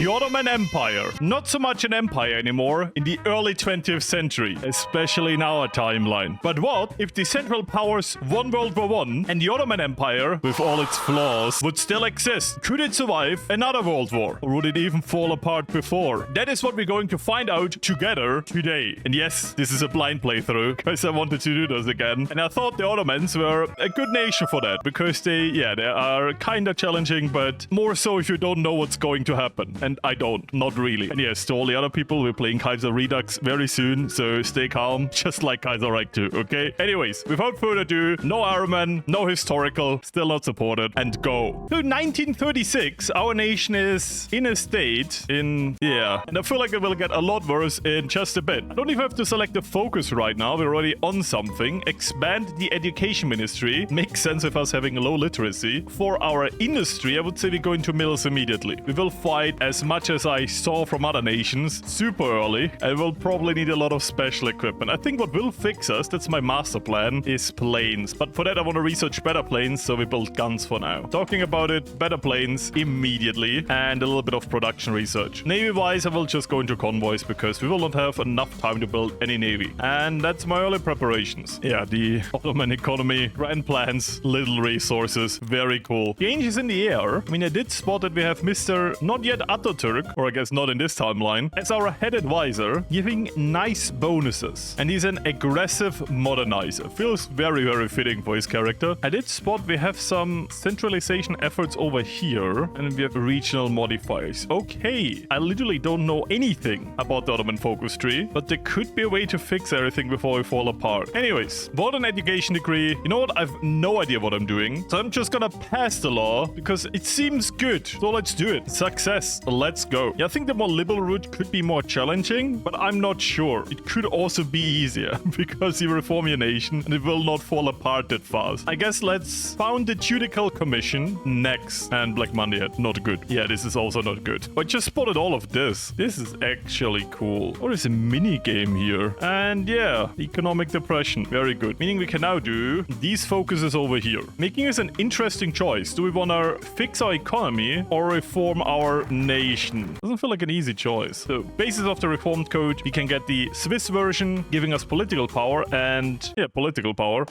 The Ottoman Empire. Not so much an empire anymore in the early 20th century, especially in our timeline. But what if the Central Powers won World War I and the Ottoman Empire, with all its flaws, would still exist? Could it survive another World War? Or would it even fall apart before? That is what we're going to find out together today. And yes, this is a blind playthrough, because I wanted to do this again. And I thought the Ottomans were a good nation for that, because they are kind of challenging, but more so if you don't know what's going to happen. And I don't, not really. And yes, to all the other people, we're playing Kaiser Redux very soon, so stay calm, just like Kaiserreich 2, okay? Anyways, without further ado, no Ironman, no historical, still not supported, and go. So 1936, our nation is in a state and I feel like it will get a lot worse in just a bit. I don't even have to select the focus right now, we're already on something. Expand the education ministry, makes sense with us having low literacy. For our industry, I would say we go into mills immediately. We will fight as much as I saw from other nations super early, and we'll probably need a lot of special equipment. I think what will fix us, that's my master plan, is planes. But for that I want to research better planes, so we build guns for now. Talking about it, better planes immediately, and a little bit of production research. Navy-wise, I will just go into convoys, because we will not have enough time to build any navy. And that's my early preparations. Yeah, the Ottoman economy, grand plans, little resources, very cool. Change is in the air. I mean, I did spot that we have Mr. not yet Ataturk, or I guess not in this timeline, as our head advisor, giving nice bonuses. And he's an aggressive modernizer. Feels very, very fitting for his character. I did spot we have some centralization efforts over here, and we have regional modifiers. Okay, I literally don't know anything about the Ottoman focus tree, but there could be a way to fix everything before we fall apart. Anyways, bought an education degree. You know what? I have no idea what I'm doing, so I'm just gonna pass the law because it seems good. So let's do it. Success. Let's go. Yeah, I think the more liberal route could be more challenging, but I'm not sure. It could also be easier because you reform your nation and it will not fall apart that fast. I guess let's found the Judicial Commission next. And Black Monday, not good. Yeah, this is also not good. I just spotted all of this. This is actually cool. Or is a mini game here? And yeah, economic depression. Very good. Meaning we can now do these focuses over here. Making us an interesting choice. Do we want to fix our economy or reform our nation? Doesn't feel like an easy choice. So, basis of the reformed code, we can get the Swiss version, giving us political power and, political power.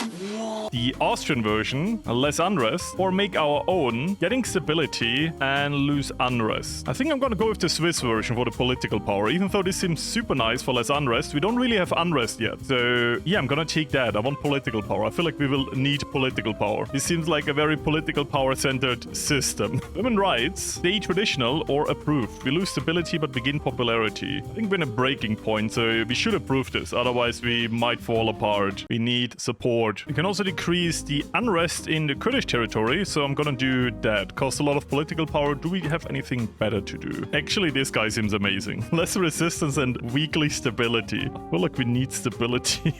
The Austrian version, less unrest, or make our own, getting stability and lose unrest. I think I'm gonna go with the Swiss version for the political power, even though this seems super nice for less unrest. We don't really have unrest yet. So yeah, I'm gonna take that. I want political power. I feel like we will need political power. This seems like a very political power-centered system. Women rights, stay traditional or approved. We lose stability but begin popularity. I think we're in a breaking point, so we should approve this. Otherwise, we might fall apart. We need support. We can also decrease the unrest in the Kurdish territory, so I'm gonna do that. Costs a lot of political power. Do we have anything better to do? Actually, this guy seems amazing. Less resistance and weekly stability. I feel like we need stability.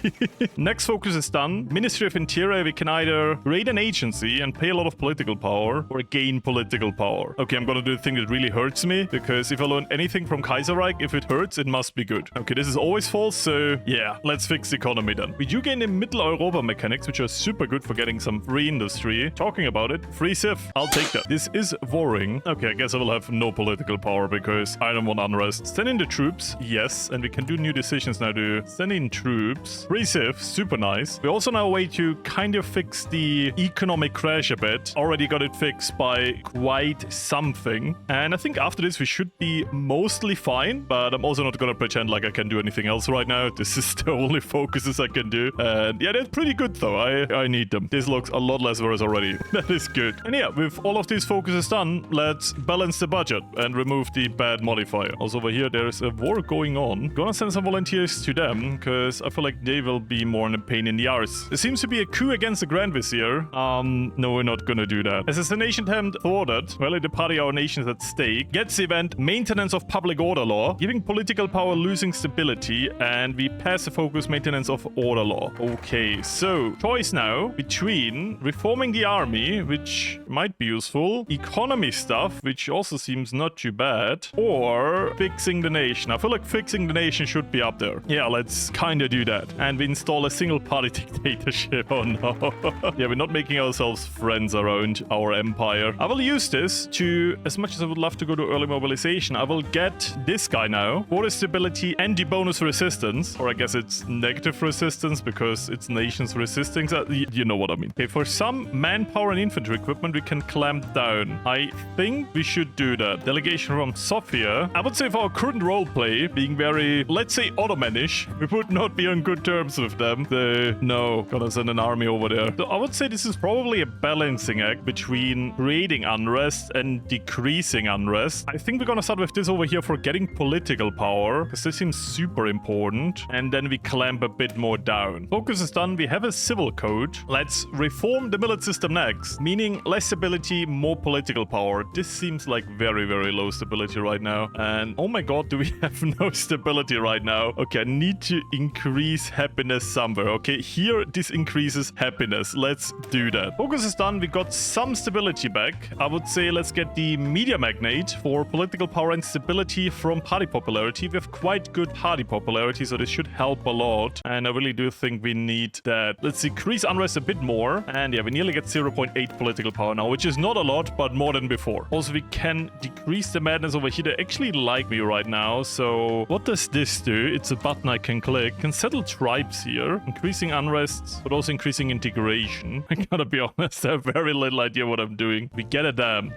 Next focus is done. Ministry of Interior, we can either raid an agency and pay a lot of political power or gain political power. Okay, I'm gonna do the thing that really hurts me, because if I learn anything from Kaiserreich, if it hurts, it must be good. Okay, this is always false, so yeah, let's fix the economy then. We do gain the Middle Europa mechanics, which are super good for getting some free industry. Talking about it, free civ, I'll take that. This is warring. Okay, I guess I will have no political power because I don't want unrest. Send in the troops, yes, and we can do new decisions now to send in troops. Free civ, super nice. We also now a way to kind of fix the economic crash a bit. Already got it fixed by quite something. And I think after this we should be mostly fine, but I'm also not gonna pretend like I can do anything else right now. This is the only focuses I can do. And yeah, that's pretty good though. I need them. This looks a lot less worse already. That is good. And yeah, with all of these focuses done, let's balance the budget and remove the bad modifier. Also over here, there's a war going on. Gonna send some volunteers to them, because I feel like they will be more in a pain in the arse. There seems to be a coup against the Grand Vizier. No, we're not gonna do that. Assassination attempt thwarted. Well, the party our nation is at stake. Gets the event maintenance of public order law, giving political power, losing stability, and we pass the focus maintenance of order law. Okay, so choice now. now between reforming the army, which might be useful, economy stuff, which also seems not too bad, or fixing the nation. I feel like fixing the nation should be up there. Yeah, let's kind of do that. And we install a single party dictatorship. Oh no. Yeah, we're not making ourselves friends around our empire. I will use this to, as much as I would love to go to early mobilization, I will get this guy now. Border stability and the bonus resistance. Or I guess it's negative resistance because it's nations resisting. So you know what I mean. Okay, for some manpower and infantry equipment, we can clamp down. I think we should do that. Delegation from Sofia. I would say for our current roleplay, being very, let's say, Ottomanish, we would not be on good terms with them. No, gonna send an army over there. So I would say this is probably a balancing act between creating unrest and decreasing unrest. I think we're gonna start with this over here for getting political power, because this seems super important. And then we clamp a bit more down. Focus is done. We have a civil code. Let's reform the millet system next, meaning less stability, more political power. This seems like very, very low stability right now. And oh my god, do we have no stability right now? Okay, I need to increase happiness somewhere. Okay, here this increases happiness. Let's do that. Focus is done. We got some stability back. I would say let's get the media magnate for political power and stability from party popularity. We have quite good party popularity, so this should help a lot. And I really do think we need that. Let's decrease unrest a bit more. And yeah, we nearly get 0.8 political power now, which is not a lot, but more than before. Also, we can decrease the madness over here. They actually like me right now. So what does this do? It's a button I can click. Can settle tribes here. Increasing unrest, but also increasing integration. I gotta be honest, I have very little idea what I'm doing. We get a dam.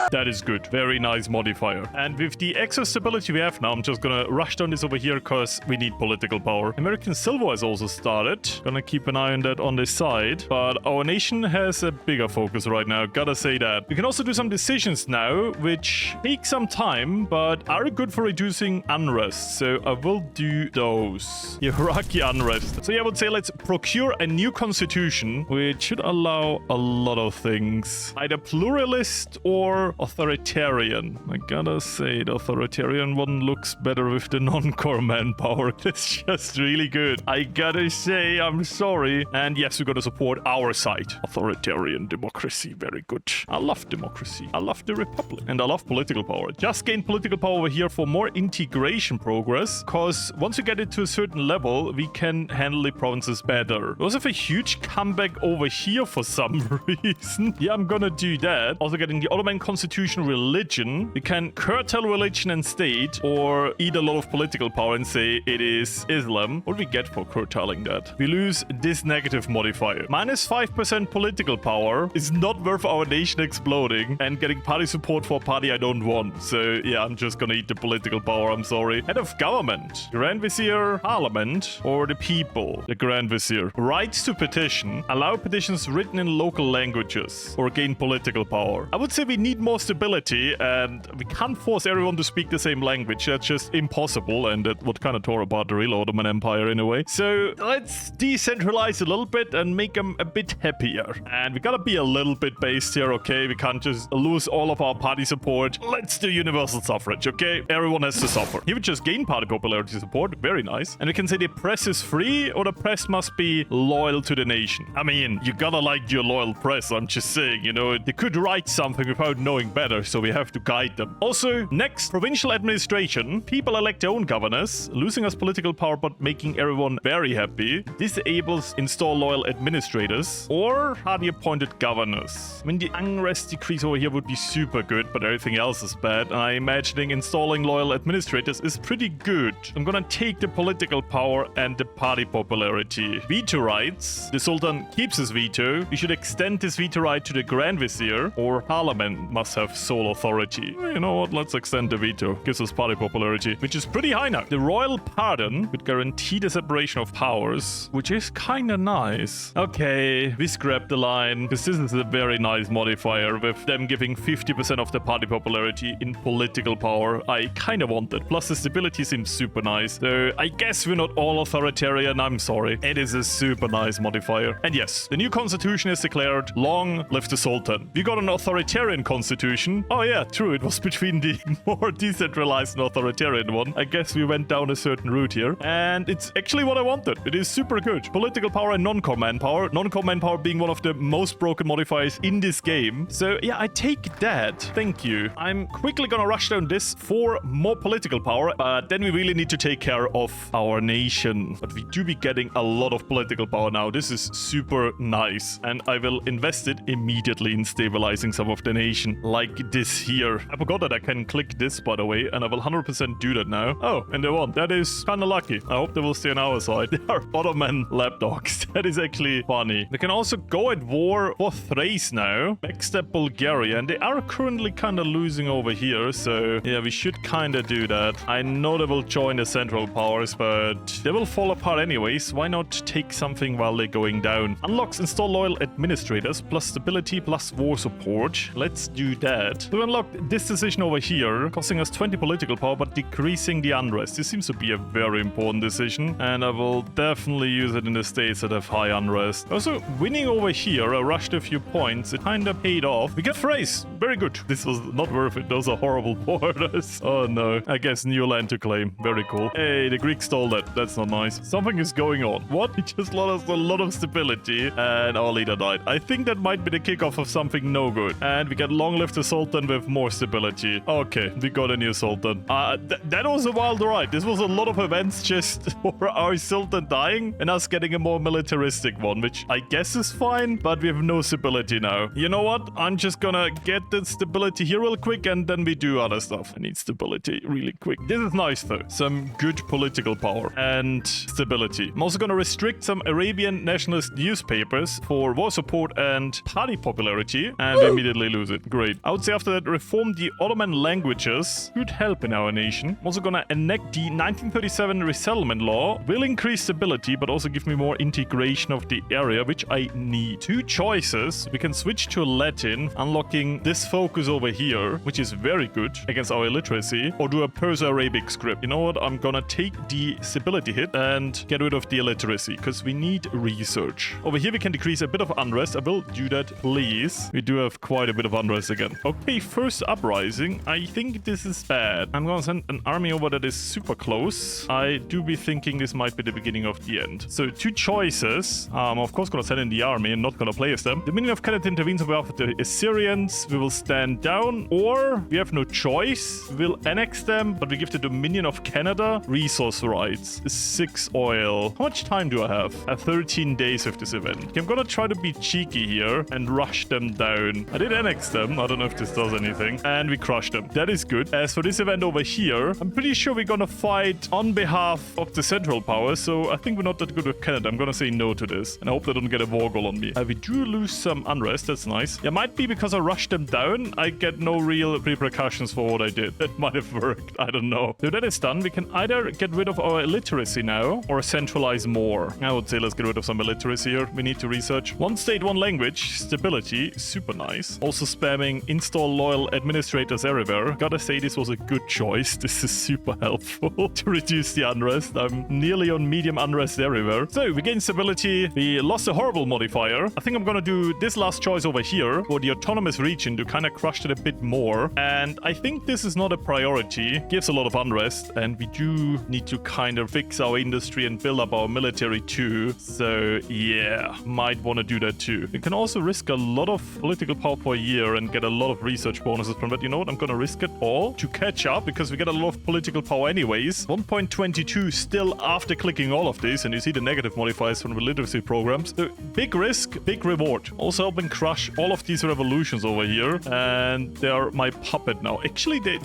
That is good. Very nice modifier. And with the extra stability we have now, I'm just gonna rush down this over here because we need political power. American Silver has also started. Gonna keep an eye on that on this side. But our nation has a bigger focus right now. Gotta say that. We can also do some decisions now, which take some time, but are good for reducing unrest. So I will do those. Iraqi unrest. So yeah, I would say let's procure a new constitution, which should allow a lot of things. Either pluralist or authoritarian. I gotta say, the authoritarian one looks better with the non-core manpower. It's just really good. I gotta say, I'm sorry. And yes, we gotta support our side. Authoritarian democracy, very good. I love democracy. I love the republic. And I love political power. Just gain political power over here for more integration progress, because once we get it to a certain level, we can handle the provinces better. We also have a huge comeback over here for some reason. Yeah, I'm gonna do that. Also getting the Ottoman constitution religion. We can curtail religion and state, or eat a lot of political power and say it is Islam. What do we get for curtailing that? We lose this negative modifier. Minus 5% political power is not worth our nation exploding and getting party support for a party I don't want. So yeah, I'm just gonna eat the political power. I'm sorry. Head of government. Grand Vizier, Parliament, or the people. The Grand Vizier. Rights to petition. Allow petitions written in local languages, or gain political power. I would say we need more stability, and we can't force everyone to speak the same language. That's just impossible, and that would kind of tore apart the real Ottoman Empire in a way. So let's decentralize a little bit and make them a bit happier. And we gotta be a little bit based here, okay? We can't just lose all of our party support. Let's do universal suffrage, okay? Everyone has to suffer. He would just gain party popularity support. Very nice. And we can say the press is free, or the press must be loyal to the nation. I mean, you gotta like your loyal press. I'm just saying, you know, they could write something without knowing better, so we have to guide them. Also, next, provincial administration. People elect their own governors, losing us political power but making everyone very happy. Disables install loyal administrators or party appointed governors. I mean, the unrest decrease over here would be super good, but everything else is bad. And I'm imagining installing loyal administrators is pretty good. I'm gonna take the political power and the party popularity. Veto rights. The Sultan keeps his veto. We should extend this veto right to the Grand Vizier, or Parliament must have sole authority. You know what? Let's extend the veto. Gives us party popularity, which is pretty high now. The royal pardon would guarantee the separation of powers, which is kind of nice. Okay, we scrap the line, because this is a very nice modifier with them giving 50% of the party popularity in political power. I kind of want that. Plus, the stability seems super nice. So I guess we're not all authoritarian. I'm sorry. It is a super nice modifier. And yes, the new constitution is declared. Long live the Sultan. We got an authoritarian constitution constitution. Oh yeah, true. It was between the more decentralized and authoritarian one. I guess we went down a certain route here. And it's actually what I wanted. It is super good. Political power and non-core manpower. Non-core manpower being one of the most broken modifiers in this game. So yeah, I take that. Thank you. I'm quickly gonna rush down this for more political power. But then we really need to take care of our nation. But we do be getting a lot of political power now. This is super nice. And I will invest it immediately in stabilizing some of the nation. Like this here. I forgot that I can click this, by the way. And I will 100% do that now. Oh, and they won. That is kind of lucky. I hope they will stay on our side. They are Ottoman lapdogs. That is actually funny. They can also go at war for Thrace now. Backstab Bulgaria. And they are currently kind of losing over here. So yeah, we should kind of do that. I know they will join the Central Powers, but they will fall apart anyways. Why not take something while they're going down? Unlocks install loyal administrators plus stability plus war support. Let's do that. To unlock this decision over here, costing us 20 political power but decreasing the unrest. This seems to be a very important decision, and I will definitely use it in the states that have high unrest. Also, winning over here, I rushed a few points. It kind of paid off. We get Thrace. Very good. This was not worth it. Those are horrible borders. Oh no. I guess new land to claim. Very cool. Hey, the Greeks stole that. That's not nice. Something is going on. What? He just lost a lot of stability and our leader died. I think that might be the kickoff of something no good. And we get long live the Sultan with more stability. Okay, we got a new Sultan. That was a wild ride. This was a lot of events just for our Sultan dying and us getting a more militaristic one, which I guess is fine, but we have no stability now. You know what? I'm just gonna get the stability here real quick and then we do other stuff. I need stability really quick. This is nice though. Some good political power and stability. I'm also gonna restrict some Arabian nationalist newspapers for war support and party popularity, and we immediately lose it. Great. I would say after that, reform the Ottoman languages. Could help in our nation. I'm also gonna enact the 1937 resettlement law. Will increase stability, but also give me more integration of the area, which I need. Two choices. We can switch to Latin, unlocking this focus over here, which is very good against our illiteracy, or do a Perso-Arabic script. You know what? I'm gonna take the stability hit and get rid of the illiteracy, because we need research. Over here, we can decrease a bit of unrest. I will do that, please. We do have quite a bit of unrest again. Okay, first uprising. I think this is bad. I'm gonna send an army over that is super close. I do be thinking this might be the beginning of the end. So two choices. I'm of course gonna send in the army and not gonna play as them. The Dominion of Canada intervenes on behalf of the Assyrians. We will stand down, or we have no choice. We'll annex them, but we give the Dominion of Canada resource rights. 6 oil. How much time do I have? 13 days of this event. Okay, I'm gonna try to be cheeky here and rush them down. I did annex them. I don't know if this does anything. And we crushed them. That is good. As for this event over here, I'm pretty sure we're gonna fight on behalf of the Central Powers, so I think we're not that good with Canada. I'm gonna say no to this, and I hope they don't get a war goal on me. We do lose some unrest. That's nice. Yeah, might be because I rushed them down. I get no real repercussions for what I did. That might have worked. I don't know. So that is done. We can either get rid of our illiteracy now or centralize more. I would say let's get rid of some illiteracy here. We need to research. One state, one language. Stability. Super nice. Also spamming install loyal administrators everywhere. Gotta say this was a good choice. This is super helpful to reduce the unrest. I'm nearly on medium unrest everywhere. So we gain stability. We lost a horrible modifier. I think I'm gonna do this last choice over here for the autonomous region to kind of crush it a bit more. And I think this is not a priority. Gives a lot of unrest, and we do need to kind of fix our industry and build up our military too. So yeah, might want to do that too. We can also risk a lot of political power per year and get a lot of research bonuses from that. You know what? I'm gonna risk it all to catch up because we get a lot of political power anyways. 1.22 still after clicking all of these, and you see the negative modifiers from the literacy programs. So big risk, big reward. Also helping crush all of these revolutions over here, and they are my puppet now. Actually, they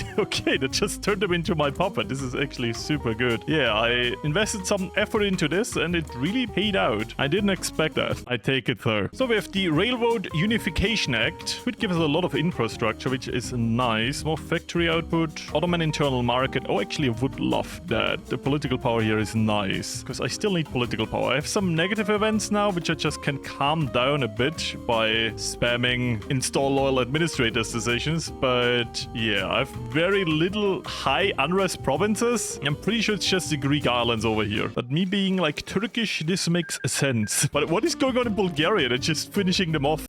just turned them into my puppet. This is actually super good. Yeah, I invested some effort into this, and it really paid out. I didn't expect that. I take it though. So we have the Railroad Unification Act, which gives us a lot of infrastructure, which is nice. More factory output, Ottoman internal market. Oh, actually, I would love that. The political power here is nice, because I still need political power. I have some negative events now, which I just can calm down a bit by spamming install loyal administrators decisions. But yeah, I have very little high unrest provinces. I'm pretty sure it's just the Greek islands over here. But me being like Turkish, this makes sense. But what is going on in Bulgaria? They're just finishing them off.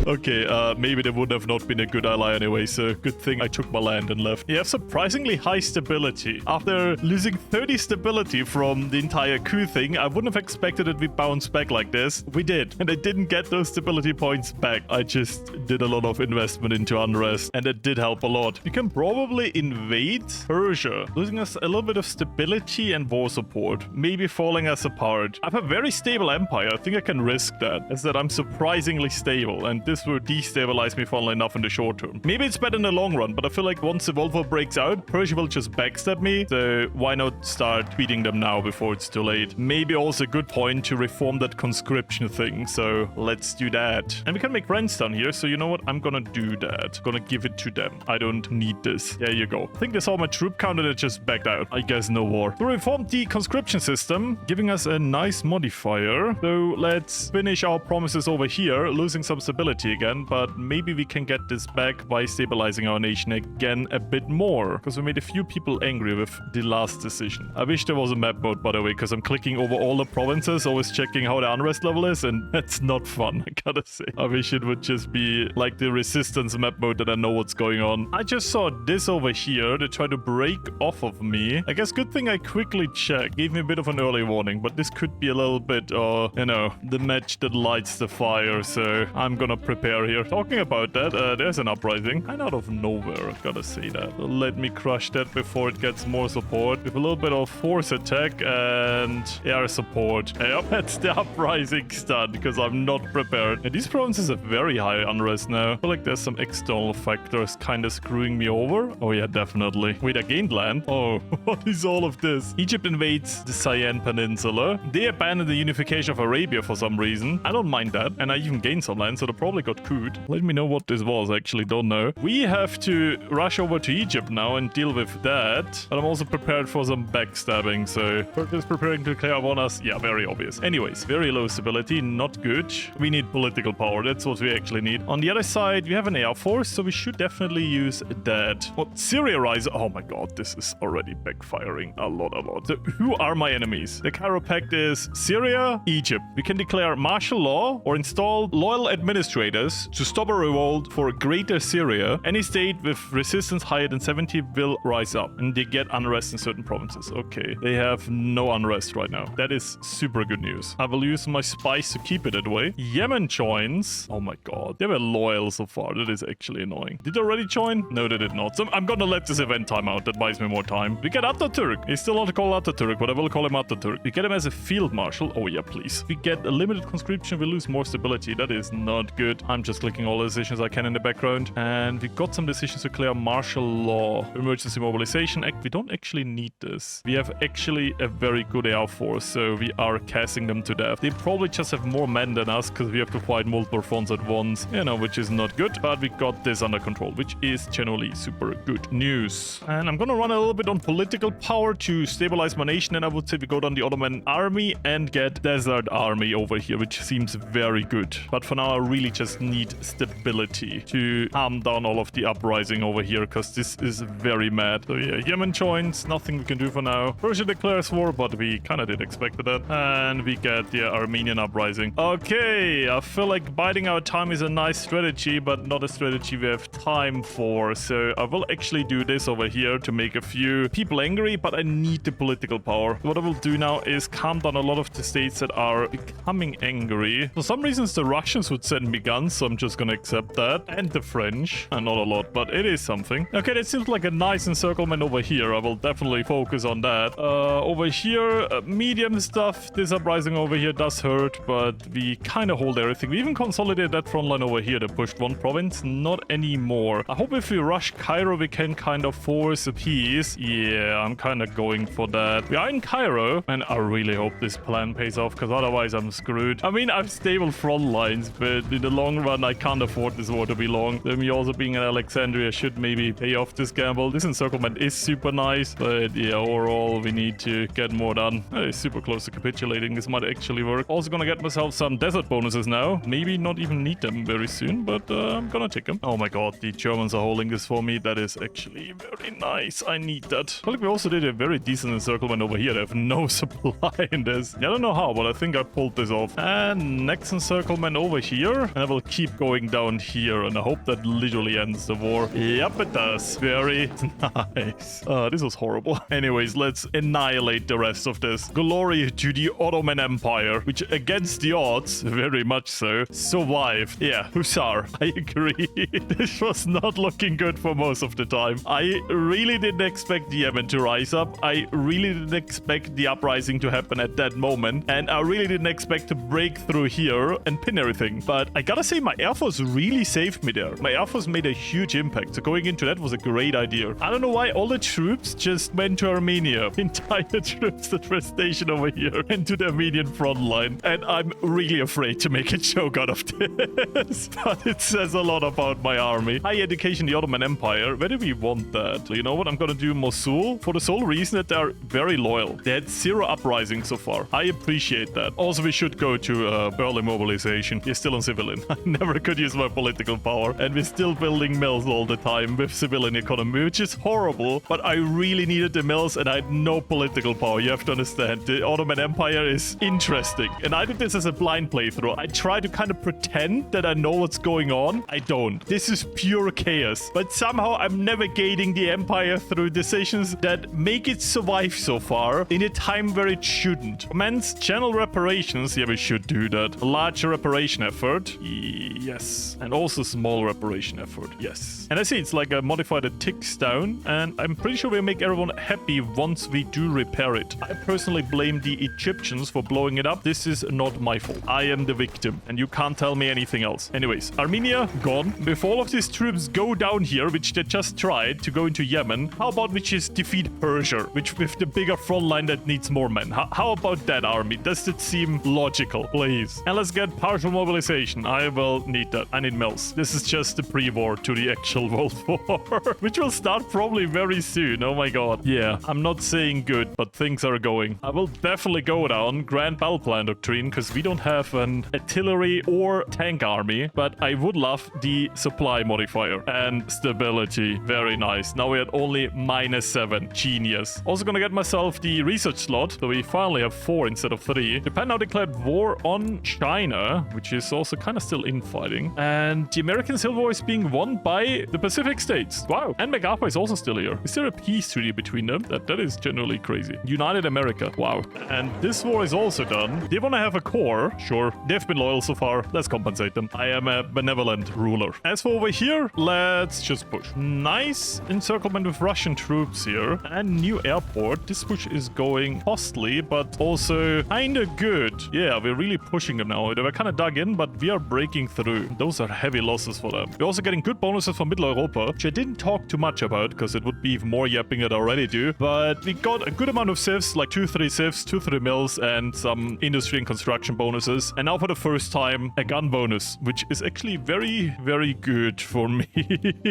Okay, maybe they would have not been a good ally anyway, so good thing I took my land and left. You have surprisingly high stability. After losing 30 stability from the entire coup thing, I wouldn't have expected it to bounce back like this. We did, and I didn't get those stability points back. I just did a lot of investment into unrest, and it did help a lot. We can probably invade Persia, losing us a little bit of stability and war support, maybe falling us apart. I have a very stable empire. I think I can risk that, as that I'm surprisingly stable, and this will destabilize me funnily enough in the short term. Maybe it's better in the long run, but I feel like once the World War breaks out, Persia will just backstab me, so why not start beating them now before it's too late? Maybe also a good point to reform that conscription thing, so let's do that. And we can make rents down here, so you know what? I'm gonna do that. Gonna give it to them. I don't need this. There you go. I think they saw my troop count and it just backed out. I guess no war. So we reformed the conscription system, giving us a nice modifier. So let's finish our promises over here, losing some stability again, but maybe we can get this back by stabilizing our nation again a bit more, because we made a few people angry with the last decision. I wish there was a map mode, by the way, because I'm clicking over all the provinces, always checking how the unrest level is, and that's not fun, I gotta say. I wish it would just be like the resistance map mode that I know what's going on. I just saw this over here. They try to break off of me. I guess good thing I quickly checked. Gave me a bit of an early warning, but this could be a little bit, you know, the match that lights the fire, so I'm gonna prepare here. Talking about that, there's an uprising. Kind out of nowhere, I gotta say that. So let me crush that before it gets more support. With a little bit of force attack and air support. Yep, that's the uprising stun, because I'm not prepared. And these provinces have very high unrest now. I feel like there's some external factors kind of screwing me over. Oh yeah, definitely. Wait, I gained land? Oh, what is all of this? Egypt invades the Cyan Peninsula. They abandoned the unification of Arabia for some reason. I don't mind that. And I even gained some land, so they probably got couped. Let me know what this was. I actually don't know. We have to rush over to Egypt now and deal with that. But I'm also prepared for some backstabbing, so Turkey is preparing to declare on us. Yeah, very obvious. Anyways, very low stability, not good. We need political power. That's what we actually need. On the other side, we have an air force, so we should definitely use that. What? Syria rise? Oh my god, this is already backfiring a lot. So who are my enemies? The Cairo Pact is Syria, Egypt. We can declare martial law or install loyal administrators to stop a revolt for Greater Syria. Any state with resistance higher than 70 will rise up, and they get unrest in certain provinces. Okay, they have no unrest right now. That is super good news. I will use my spies to keep it that way. Yemen joins. Oh my god, they were loyal so far. That is actually annoying. Did they already join? No, they did not. So I'm gonna let this event time out. That buys me more time. We get Ataturk. He's still not called Ataturk, but I will call him Ataturk. We get him as a field marshal. Oh yeah, please. We get a limited conscription. We lose more stability. That is not good. I'm just clicking all the decisions I can in the background. And we got some decisions to clear martial law. Emergency Mobilization Act. We don't actually need this. We have actually a very good air force, so we are casting them to death. They probably just have more men than us because we have to fight multiple fronts at once, you know, which is not good. But we got this under control, which is generally super good news. And I'm gonna run a little bit on political power to stabilize my nation, and I would say we go down the Ottoman army and get Desert Army over here, which seems very good. But for now, I really just need stability to calm down all of the uprising over here, because this is very mad. So yeah, Yemen joins. Nothing we can do for now. Persia declares war, but we kind of did expect that. And we get the Armenian uprising. Okay, I feel like biding our time is a nice strategy, but not a strategy we have time for. So I will actually do this over here to make a few people angry, but I need the political power. What I will do now is calm down a lot of the states that are becoming angry. For some reasons, the Russians would send me guns, so I'm just gonna accept that. And the French. Not a lot, but it is something. Okay, that seems like a nice encirclement over here. I will definitely focus on that. Over here, medium stuff. This uprising over here does hurt, but we kind of hold everything. We even consolidated that front line over here that pushed one province. Not anymore. I hope if we rush Cairo, we can kind of force a peace. Yeah, I'm kind of going for that. We are in Cairo, and I really hope this plan pays off, because otherwise I'm screwed. I mean, I have stable front lines, but in the long run, I can't afford this war to be long. Then me also being in Alexandria should maybe pay off this gamble. This encirclement is super nice, but yeah, overall, we need to get more done. It's super close to capitulating. This might actually work. Also gonna get myself some desert bonuses now. Maybe not even need them very soon, but I'm gonna take them. Oh my god, the Germans are holding this for me. That is actually very nice. I need that. I think we also did a very decent encirclement over here. They have no supply in this. I don't know how, but I think I pulled this off. And next encirclement over here. And I will keep going down here, and I hope that literally ends the war. Yep, it does. Very nice. This was horrible. Anyways, let's annihilate the rest of this. Glory to the Ottoman Empire, which against the odds, very much so, survived. Yeah, Hussar, I agree. This was not looking good for most of the time. I really didn't expect Yemen to rise up. I really didn't expect the uprising to happen at that moment. And I really didn't expect to break through here and pin everything. But I gotta say, my Air Force really saved me there. My Air Force made a huge impact. So going into that was a great idea. I don't know why all the troops just went to Armenia. Entire troops that were stationed over here and to the Armenian front line. And I'm really afraid to make a joke out of this. But it says a lot about my army. High education, the Ottoman Empire. Where do we want that? You know what? I'm gonna do Mosul for the sole reason that they're very loyal. They had 0 uprisings so far. I appreciate that. Also, we should go to early mobilization. We're still on civilian. I never could use my political power. And we're still building mills all the time with civilian economy, which is horrible. But I really needed the mills and I had no political power. You have to understand. The Ottoman Empire is interesting. And I did this as a blind playthrough. I try to kind of pretend that I know what's going on. I don't. This is pure chaos. But somehow I'm navigating the empire through decisions that make it survive so far in a time where it shouldn't. Immense channel reparations. Yeah, we should do that. A large reparation effort. Yes. And also small reparation effort. Yes. And I see it's like a modified that ticks down. And I'm pretty sure we'll make everyone happy once we do repair it. I personally blame the Egyptians for blowing it up. This is not my fault. I am the victim. And you can't tell me anything else. Anyways, Armenia gone. If all of these troops go down here, which they just tried to go into Yemen, how about we just defeat Persia, which with the bigger front line that needs more men? How about that, army? Does it seem logical? Please. And let's get partial mobilization. I will need that. I need mills. This is just the pre-war to the actual World War, which will start probably very soon. Oh my god. Yeah, I'm not saying good, but things are going. I will definitely go down Grand Battle Plan Doctrine, because we don't have an artillery or tank army, but I would love the supply modifier and stability. Very nice. Now we're at only -7. Genius. Also gonna get myself the research slot, so we finally have 4 instead of 3. Japan now declared war on China, which is also kind of still infighting. And the American Civil War is being won by the Pacific states. Wow. And MacArthur is also still here. Is there a peace treaty between them? That is generally crazy. United America. Wow. And this war is also done. They want to have a core. Sure. They've been loyal so far. Let's compensate them. I am a benevolent ruler. As for over here, let's just push. Nice encirclement with Russian troops here. And new airport. This push is going costly, but also kind of good. Yeah, we're really pushing them now. They were kind of dug in, but we are breaking through. Those are heavy losses for them. We're also getting good bonuses from Middle Europa, which I didn't talk too much about because it would be even more yapping than I already do. But we got a good amount of civs, like 2-3 civs, 2-3 mills, and some industry and construction bonuses. And now for the first time, a gun bonus, which is actually very, very good for me.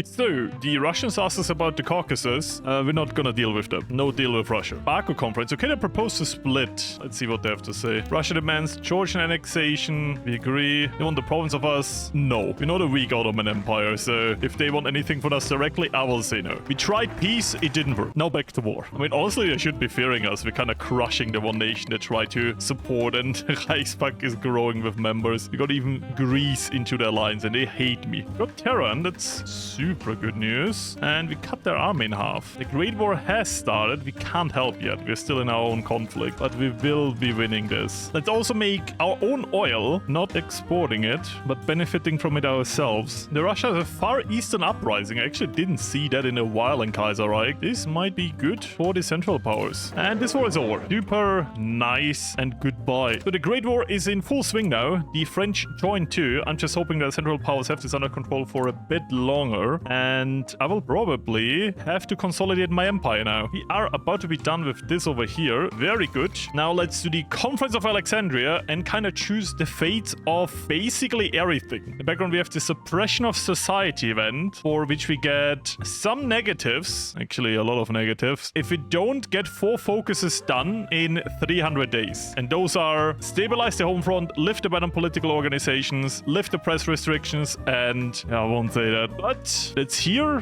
So, the Russians asked us about the Caucasus. We're not gonna deal with them. No deal with Russia. Baku conference. Okay, they proposed to split. Let's see what they have to say. Russia demands Georgian annexation. We agree. They want the province of us? No. We're not a weak Ottoman Empire, so if they want anything from us directly, I will say no. We tried peace, it didn't work. Now back to war. I mean, honestly, they should be fearing us. We're kind of crushing the one nation they try to support, and Reichspakt is growing with members. We got even Greece into their lines, and they hate me. We got Tehran, that's super good news. And we cut their army in half. The Great War has started. We can't help yet. We're still in our own conflict, but we will be winning this. Let's also make our own oil, not exporting it, but benefiting from it ourselves. The Russia has a Far Eastern uprising. I actually didn't see that in a while in Kaiserreich. This might be good for the Central Powers. And this war is over. Super nice and goodbye. So the Great War is in full swing now. The French joined too. I'm just hoping that the Central Powers have this under control for a bit longer. And I will probably have to consolidate my empire now. We are about to be done with this over here. Very good. Now let's do the Conference of Alexandria and kind of choose the fates of basically everything. In the background, we have the Suppression of Society event, for which we get some negatives. Actually, a lot of negatives. If we don't get 4 focuses done in 300 days. And those are stabilize the home front, lift the ban on political organizations, lift the press restrictions, and I won't say that, but it's here,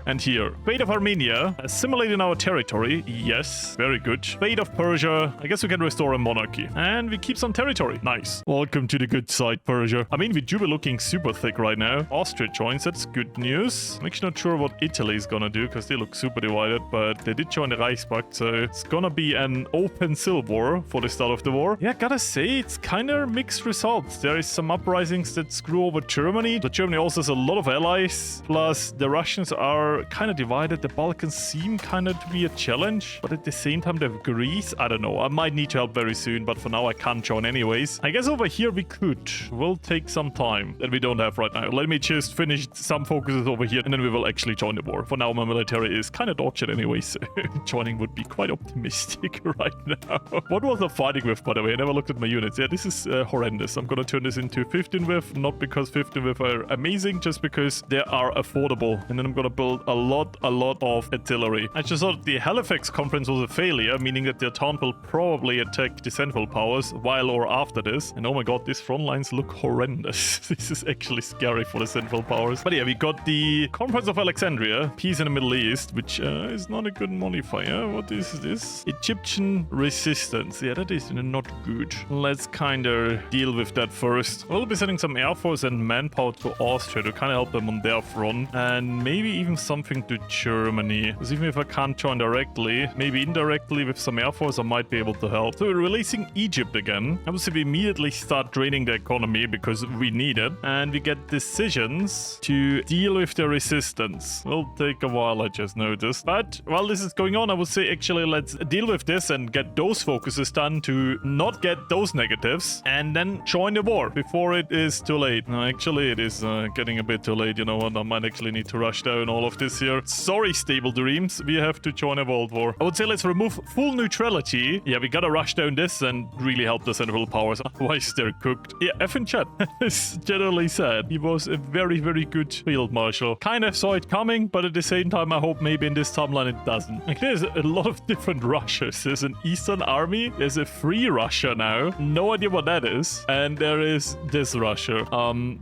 and here. Fate of Armenia, assimilating our territory. Yes, very good. Fate of Persia, I guess we can restore a monarchy. And we keep some territory. Nice. Welcome to the good side, Persia. I mean, we do be looking super thick right now. Austria joins. That's good news. I'm actually not sure what Italy is gonna do because they look super divided, but they did join the Reichspakt, so it's gonna be an open civil war for the start of the war. Yeah, gotta say, it's kind of mixed results. There is some uprisings that screw over Germany, but Germany also has a lot of allies. Plus, the Russians are kind of divided. The Balkans seem kind of to be a challenge, but at the same time, they have Greece. I don't know. I might need to help very soon, but for now, I can't join anyways. I guess over here we could. Will take some time that we don't have right now. Let me just finish some focuses over here, and then we will actually join the war. For now, my military is kind of dodged anyways, so joining would be quite optimistic right now. What was I fighting with, by the way? I never looked at my units. Yeah, this is horrendous. I'm gonna turn this into 15 with, not because 15 with are amazing, just because they are affordable. And then I'm gonna build a lot of artillery. I just thought the Halifax conference was a failure, meaning that the Entente will probably attack the Central Powers while or after this. And oh my god, these front lines look horrendous. This is actually scary for the Central Powers. But yeah, we got the Conference of Alexandria, peace in the Middle East, which is not a good modifier. What is this? Egyptian resistance. Yeah, that is not good. Let's kind of deal with that first. We'll be sending some air force and manpower to Austria to kind of help them on their front, and maybe even something to Germany. Because even if I can't join directly, maybe indirectly with some air force, I might be able to help. So we're releasing Egypt again. Obviously, we immediately start draining the economy because we need it, and we get decisions to deal with the resistance. Will take a while, I just noticed. But while this is going on, I would say actually let's deal with this and get those focuses done to not get those negatives, and then join the war before it is too late. No, actually, it is getting a bit too late. You know what? I might actually need to rush down all of this here. Sorry, stable dreams. We have to join a world war. I would say let's remove full neutrality. Yeah, we gotta rush down this and really help the Central Powers. Otherwise, they're cooked. Yeah, F in chat. It's generally sad. He was a very good field marshal. Kind of saw it coming, but at the same time, I hope maybe in this timeline it doesn't. Like, there's a lot of different Russias. There's an Eastern Army. There's a free Russia now. No idea what that is. And there is this Russia.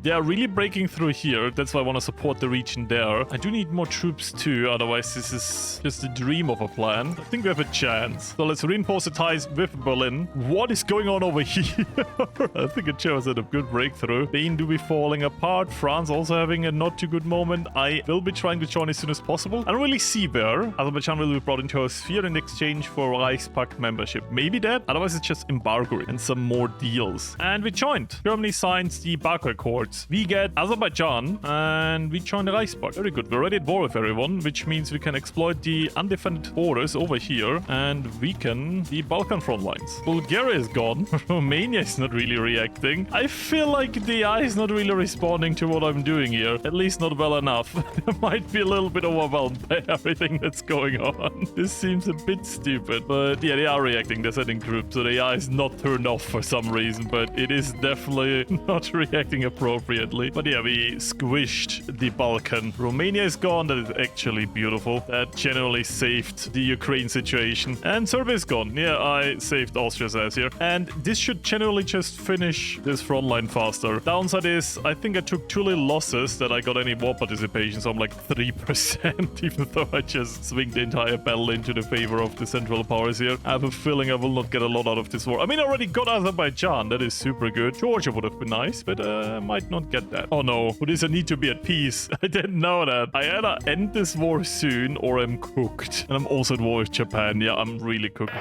They are really breaking through here. That's why I want to support the region there. I do need more troops too. Otherwise, this is just a dream of a plan. I think we have a chance. So let's reinforce the ties with Berlin. What is going on over here? I think it shows a good breakthrough. Spain do be falling apart. France also having a not too good moment. I will be trying to join as soon as possible. I don't really see where. Azerbaijan will be brought into our sphere in exchange for Reichspakt membership. Maybe that. Otherwise, it's just embargo and some more deals. And we joined. Germany signs the Baku Accords. We get Azerbaijan and we join the Reichspakt. Very good. We're already at war with everyone, which means we can exploit the undefended borders over here and weaken the Balkan front lines. Bulgaria is gone. Romania is not really reacting. I feel like the AI is not really responding to what I'm doing here. At least not well enough. They might be a little bit overwhelmed by everything that's going on. This seems a bit stupid. But yeah, they are reacting. They're sending troops. So the AI is not turned off for some reason. But it is definitely not reacting appropriately. But yeah, we squished the Balkan. Romania is gone. That is actually beautiful. That generally saved the Ukraine situation. And Serbia is gone. Yeah, I saved Austria's ass here. And this should generally just finish this front line faster. Downside is, I think I took too little losses that I got any war participation, so I'm like 3%, even though I just swing the entire battle into the favor of the Central Powers here. I have a feeling I will not get a lot out of this war. I mean, I already got Azerbaijan. That is super good. Georgia would have been nice, but I might not get that. Oh no, with this I need to be at peace. I didn't know that. I either end this war soon or I'm cooked. And I'm also at war with Japan. Yeah, I'm really cooked.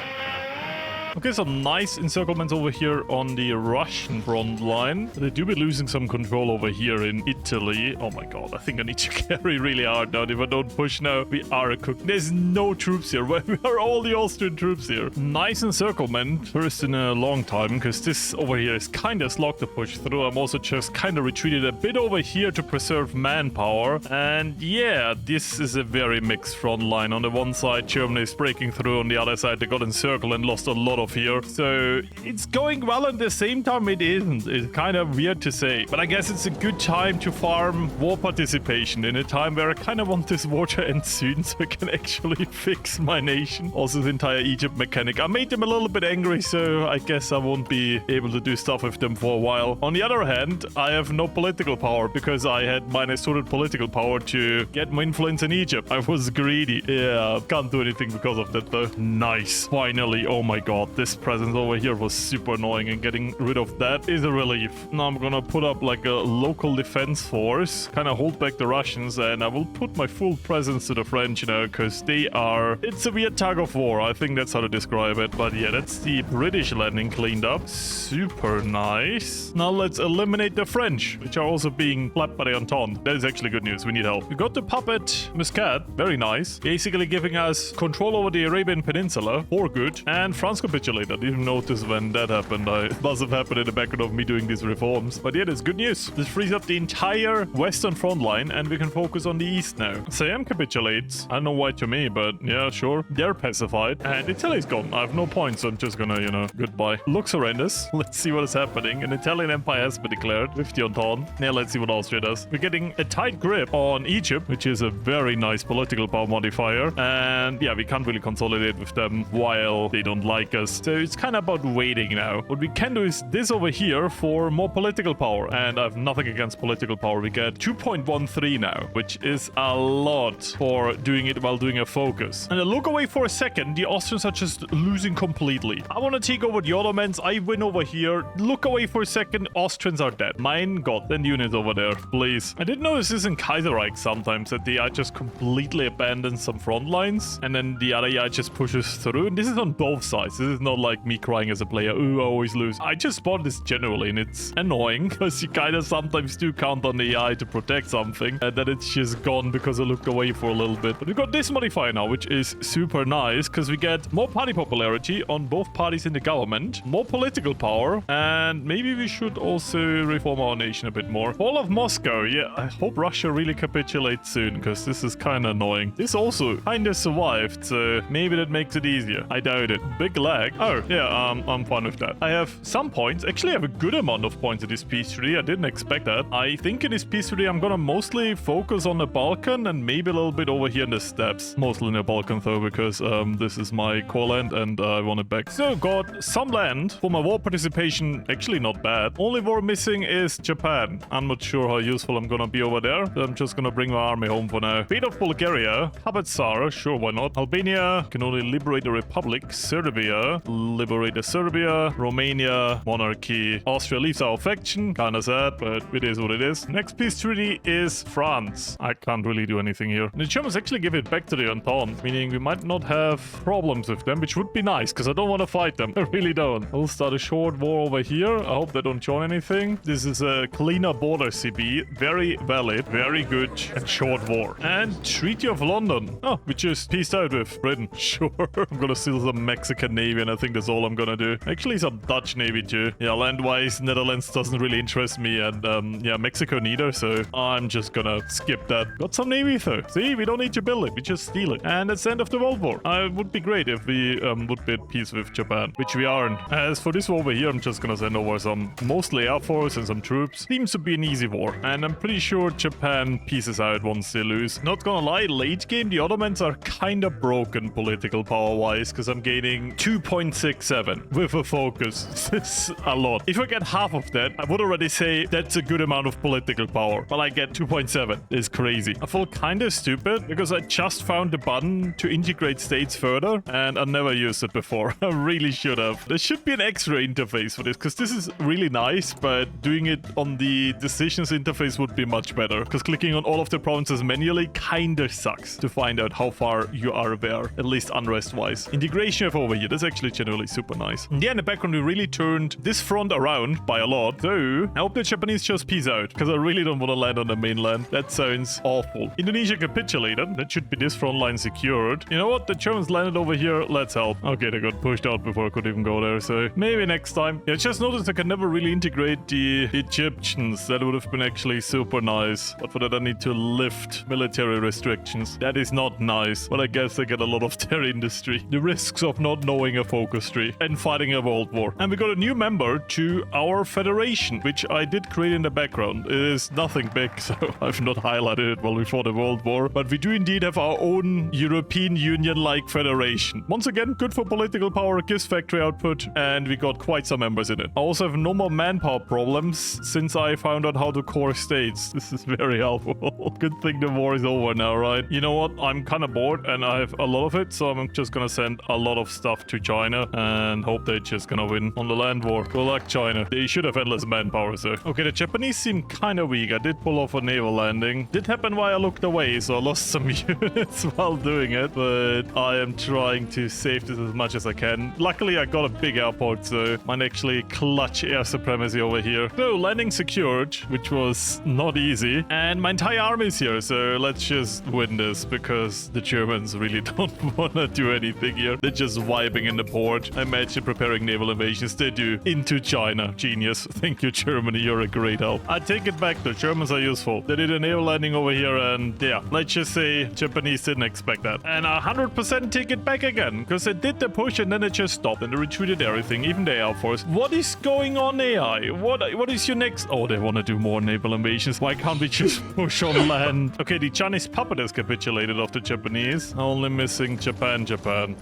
Okay, some nice encirclements over here on the Russian front line. They do be losing some control over here in Italy. Oh my god, I think I need to carry really hard now. If I don't push now, we are cooked. There's no troops here. Where are all the Austrian troops here? Nice encirclement. First in a long time, because this over here is kind of slog to push through. I'm also just kind of retreated a bit over here to preserve manpower. And yeah, this is a very mixed front line. On the one side, Germany is breaking through. On the other side, they got encircled and lost a lot of here. So it's going well, at the same time it isn't. It's kind of weird to say, but I guess it's a good time to farm war participation in a time where I kind of want this war to end soon so I can actually fix my nation. Also the entire Egypt mechanic. I made them a little bit angry, so I guess I won't be able to do stuff with them for a while. On the other hand, I have no political power because I had -100 political power to get my influence in Egypt. I was greedy. Yeah, can't do anything because of that though. Nice. Finally. Oh my god. God, this presence over here was super annoying, and getting rid of that is a relief. Now I'm gonna put up like a local defense force, kind of hold back the Russians, and I will put my full presence to the French, you know, because they are... It's a weird tug of war. I think that's how to describe it. But yeah, that's the British landing cleaned up. Super nice. Now let's eliminate the French, which are also being clapped by the Entente. That is actually good news. We need help. We got the puppet Muscat. Very nice. Basically giving us control over the Arabian Peninsula for good. And France capitulated. I didn't notice when that happened. It must have happened in the background of me doing these reforms. But yeah, that's good news. This frees up the entire western front line, and we can focus on the east now. Siam capitulates. I don't know why to me, but yeah, sure. They're pacified. And Italy's gone. I have no points, so I'm just gonna, you know, goodbye. Looks horrendous. Let's see what is happening. An Italian empire has been declared with the Entente. Now let's see what Austria does. We're getting a tight grip on Egypt, which is a very nice political power modifier. And yeah, we can't really consolidate with them while they don't like us. So it's kind of about waiting now. What we can do is this over here for more political power. And I have nothing against political power. We get 2.13 now, which is a lot for doing it while doing a focus. And look away for a second. The Austrians are just losing completely. I want to take over the Ottomans. I win over here. Look away for a second. Austrians are dead. Mein God. Send units over there, please. I did notice this in Kaiserreich sometimes, that the AI just completely abandons some front lines, and then the other AI just pushes through. And this is on both sides. This is not like me crying as a player, ooh, I always lose. I just spot this generally, and it's annoying, because you kind of sometimes do count on the AI to protect something, and then it's just gone because I looked away for a little bit. But we got this modifier now, which is super nice, because we get more party popularity on both parties in the government, more political power, and maybe we should also reform our nation a bit more. Fall of Moscow. Yeah, I hope Russia really capitulates soon, because this is kind of annoying. This also kind of survived, so maybe that makes it easier. I doubt it. Big lag. Oh, yeah, I'm fine with that. I have some points. Actually, I have a good amount of points in this peace treaty. I didn't expect that. I think in this peace treaty, I'm gonna mostly focus on the Balkan and maybe a little bit over here in the steppes. Mostly in the Balkan, though, because this is my core land and I want it back. So, got some land for my war participation. Actually, not bad. Only war missing is Japan. I'm not sure how useful I'm gonna be over there. I'm just gonna bring my army home for now. Fate of Bulgaria. Puppet Tsar. Sure, why not? Albania can only liberate the Republic. Serbia. Liberate the Serbia. Romania. Monarchy. Austria leaves our faction. Kinda sad, but it is what it is. Next peace treaty is France. I can't really do anything here. The Germans actually give it back to the Entente, meaning we might not have problems with them, which would be nice, because I don't want to fight them. I really don't. I'll start a short war over here. I hope they don't join anything. This is a cleaner border CB. Very valid, very good, and short war. And Treaty of London. Oh, we just peaced out with Britain. Sure. I'm gonna steal some Mexican Navy, and I think that's all I'm gonna do. Actually, some Dutch Navy too. Yeah, land-wise, Netherlands doesn't really interest me, and yeah, Mexico neither, so I'm just gonna skip that. Got some Navy though. See, we don't need to build it, we just steal it. And that's the end of the World War. It would be great if we would be at peace with Japan, which we aren't. As for this war over here, I'm just gonna send over some mostly air force and some troops. Seems to be an easy war, and I'm pretty sure Japan pieces out once they lose. Not gonna lie, late game, the Ottomans are kind of broken political power-wise, because I'm gaining 2.67 with a focus. This is a lot. If I get half of that, I would already say that's a good amount of political power, but I get 2.7. It's crazy. I feel kind of stupid, because I just found the button to integrate states further, and I never used it before. I really should have. There should be an extra interface for this, because this is really nice, but doing it on the decisions interface would be much better, because clicking on all of the provinces manually kinda sucks to find out how far you are there, at least unrest-wise. Integration of over here, that's actually generally super nice. Yeah, in the background, we really turned this front around by a lot, so I hope the Japanese just peace out, because I really don't want to land on the mainland. That sounds awful. Indonesia capitulated. That should be this front line secured. You know what? The Germans landed over here. Let's help. Okay, they got pushed out before I could even go there, so maybe next time. Yeah, just noticed I can never really integrate the Egyptians. That would have been actually super nice, but for that I need to lift military restrictions. That is not nice, but I guess I get a lot of their industry. The risks of not knowing a focus tree and fighting a world war. And we got a new member to our federation, which I did create in the background. It is nothing big, so I've not highlighted it while we fought a world war, but we do indeed have our own European Union-like federation. Once again, good for political power, gives factory output, and we got quite some members in it. I also have no more manpower problems since I found out how to core states. This is very helpful. Good thing the war is over now, right? You know what? I'm kind of bored and I have a lot of it, so I'm just gonna send a lot of stuff to China. China and hope they're just gonna win on the land war. Good luck, China. They should have endless manpower, so. Okay, the Japanese seem kind of weak. I did pull off a naval landing. Did happen while I looked away, so I lost some units while doing it, but I am trying to save this as much as I can. Luckily, I got a big airport, so might actually clutch air supremacy over here. So, landing secured, which was not easy, and my entire army is here, so let's just win this, because the Germans really don't want to do anything here. They're just vibing in the port. I imagine preparing naval invasions. They do into China. Genius. Thank you, Germany. You're a great help. I take it back. The Germans are useful. They did a naval landing over here, and yeah, let's just say Japanese didn't expect that. And 100% take it back again, because they did the push and then it just stopped and they retreated everything, even the air force. What is going on, AI? What is your next? Oh, they want to do more naval invasions. Why can't we just push on land? Okay, the Chinese puppet has capitulated off the Japanese. Only missing Japan.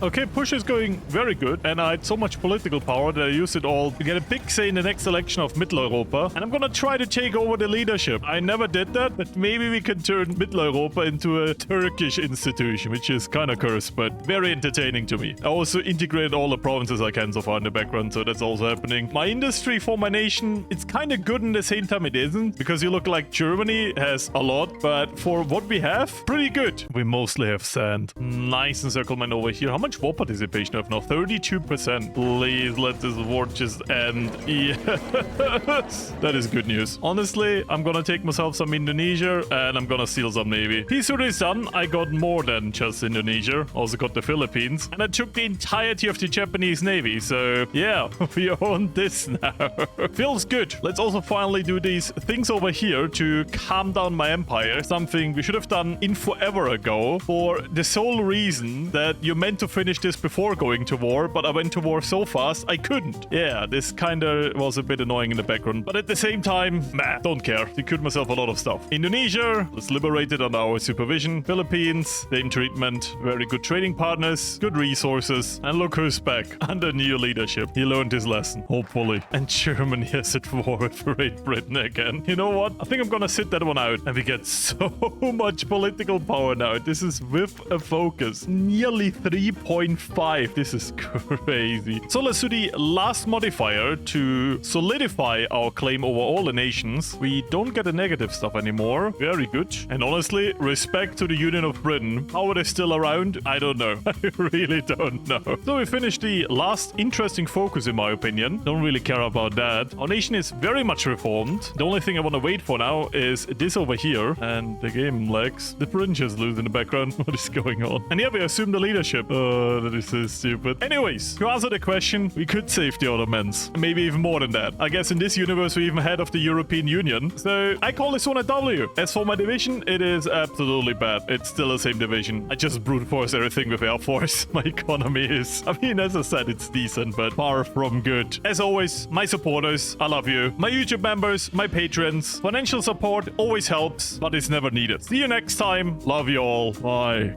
Okay, push is going very good, and I had so much political power that I used it all to get a big say in the next election of Mitteleuropa, and I'm gonna try to take over the leadership. I never did that, but maybe we can turn Mitteleuropa into a Turkish institution, which is kind of cursed, but very entertaining to me. I also integrated all the provinces I can so far in the background, so that's also happening. My industry for my nation, it's kind of good, and at the same time it isn't, because you look like Germany has a lot, but for what we have, pretty good. We mostly have sand. Nice encirclement over here. How much war participation do I have now? 32%. Please let this war just end. Yes. That is good news. Honestly, I'm gonna take myself some Indonesia and I'm gonna steal some Navy. Peace with is done. I got more than just Indonesia. Also got the Philippines. And I took the entirety of the Japanese Navy. So yeah, we own this now. Feels good. Let's also finally do these things over here to calm down my empire. Something we should have done in forever ago, for the sole reason that you're meant to finish this before going to war, but I went to war so fast I couldn't. Yeah, this kinda was a bit annoying in the background, but at the same time, don't care. Secured myself a lot of stuff. Indonesia was liberated under our supervision. Philippines, same treatment. Very good trading partners, good resources, and look who's back under new leadership. He learned his lesson, hopefully. And Germany is at war with Great Britain again. You know what? I think I'm gonna sit that one out, and we get so much political power now. This is with a focus. Nearly 3.5. This is crazy. So let's do the last modifier to solidify our claim over all the nations. We don't get the negative stuff anymore. Very good. And honestly, respect to the Union of Britain. How are they still around? I don't know. I really don't know. So we finished the last interesting focus, in my opinion. Don't really care about that. Our nation is very much reformed. The only thing I want to wait for now is this over here. And the game lags. The Britain just lose in the background. What is going on? And yeah, we assume the leadership. Oh, that is so stupid. Anyways, to answer the question, we could save the Ottomans. Maybe even more than that. I guess in this universe, we even head of the European Union. So I call this one a W. As for my division, it is absolutely bad. It's still the same division. I just brute force everything with Air Force. My economy is, I mean, as I said, it's decent, but far from good. As always, my supporters, I love you. My YouTube members, my patrons, financial support always helps, but it's never needed. See you next time. Love you all. Bye.